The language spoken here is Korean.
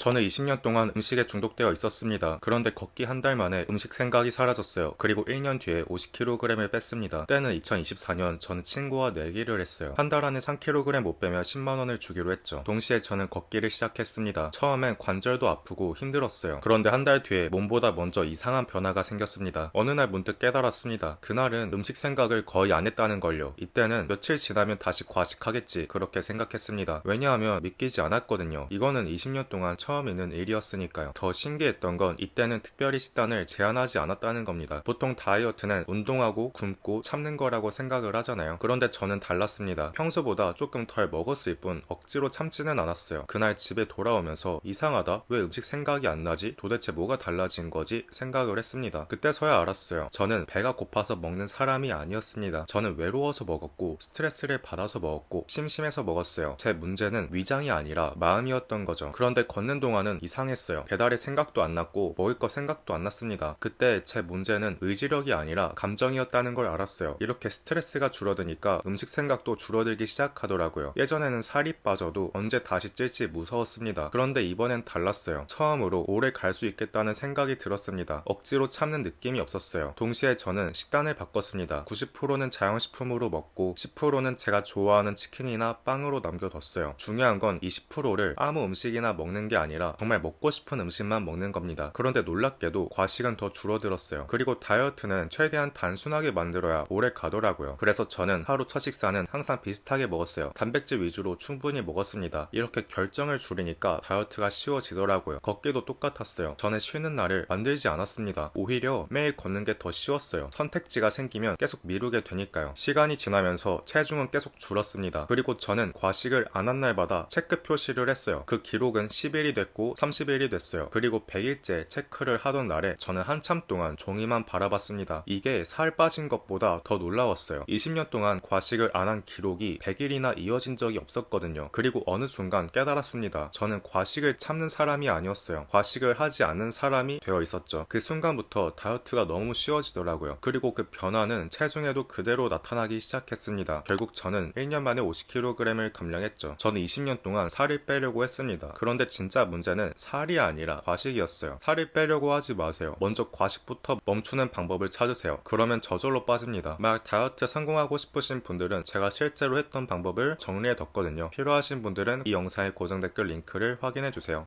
저는 20년 동안 음식에 중독되어 있었습니다. 그런데 걷기 한 달 만에 음식 생각이 사라졌어요. 그리고 1년 뒤에 50kg을 뺐습니다. 때는 2024년 저는 친구와 내기를 했어요. 한 달 안에 3kg 못 빼면 10만원을 주기로 했죠. 동시에 저는 걷기를 시작했습니다. 처음엔 관절도 아프고 힘들었어요. 그런데 한 달 뒤에 몸보다 먼저 이상한 변화가 생겼습니다. 어느 날 문득 깨달았습니다. 그날은 음식 생각을 거의 안 했다는 걸요. 이때는 며칠 지나면 다시 과식하겠지 그렇게 생각했습니다. 왜냐하면 믿기지 않았거든요. 이거는 20년 동안 처음 있는 일이었으니까요. 더 신기했던 건 이때는 특별히 식단을 제한하지 않았다는 겁니다. 보통 다이어트는 운동하고 굶고 참는 거라고 생각을 하잖아요. 그런데 저는 달랐습니다. 평소보다 조금 덜 먹었을 뿐 억지로 참지는 않았어요. 그날 집에 돌아오면서 이상하다? 왜 음식 생각이 안 나지? 도대체 뭐가 달라진 거지? 생각을 했습니다. 그때서야 알았어요. 저는 배가 고파서 먹는 사람이 아니었습니다. 저는 외로워서 먹었고 스트레스를 받아서 먹었고 심심해서 먹었어요. 제 문제는 위장이 아니라 마음이었던 거죠. 그런데 걷는 동안은 이상했어요. 배달의 생각도 안 났고 먹을 거 생각도 안 났습니다. 그때 제 문제는 의지력이 아니라 감정이었다는 걸 알았어요. 이렇게 스트레스가 줄어드니까 음식 생각도 줄어들기 시작하더라고요. 예전에는 살이 빠져도 언제 다시 찔지 무서웠습니다. 그런데 이번엔 달랐어요. 처음으로 오래 갈 수 있겠다는 생각이 들었습니다. 억지로 참는 느낌이 없었어요. 동시에 저는 식단을 바꿨습니다. 90%는 자연식품으로 먹고 10%는 제가 좋아하는 치킨이나 빵으로 남겨뒀어요. 중요한 건 20%를 아무 음식이나 먹는 게 아니라 정말 먹고 싶은 음식만 먹는 겁니다. 그런데 놀랍게도 과식은 더 줄어들었어요. 그리고 다이어트는 최대한 단순하게 만들어야 오래 가더라고요. 그래서 저는 하루 첫 식사는 항상 비슷하게 먹었어요. 단백질 위주로 충분히 먹었습니다. 이렇게 결정을 줄이니까 다이어트가 쉬워지더라고요. 걷기도 똑같았어요. 저는 쉬는 날을 만들지 않았습니다. 오히려 매일 걷는 게 더 쉬웠어요. 선택지가 생기면 계속 미루게 되니까요. 시간이 지나면서 체중은 계속 줄었습니다. 그리고 저는 과식을 안 한 날마다 체크 표시를 했어요. 그 기록은 10일이 됐고 30일이 됐어요. 그리고 100일째 체크를 하던 날에 저는 한참 동안 종이만 바라봤습니다. 이게 살 빠진 것보다 더 놀라웠어요. 20년 동안 과식을 안 한 기록이 100일이나 이어진 적이 없었거든요. 그리고 어느 순간 깨달았습니다. 저는 과식을 참는 사람이 아니었어요. 과식을 하지 않는 사람이 되어 있었죠. 그 순간부터 다이어트가 너무 쉬워지더라고요. 그리고 그 변화는 체중에도 그대로 나타나기 시작했습니다. 결국 저는 1년 만에 50kg을 감량했죠. 저는 20년 동안 살을 빼려고 했습니다. 그런데 진짜 문제는 살이 아니라 과식이었어요. 살을 빼려고 하지 마세요. 먼저 과식부터 멈추는 방법을 찾으세요. 그러면 저절로 빠집니다. 만약 다이어트에 성공하고 싶으신 분들은 제가 실제로 했던 방법을 정리해뒀거든요. 필요하신 분들은 이 영상의 고정 댓글 링크를 확인해주세요.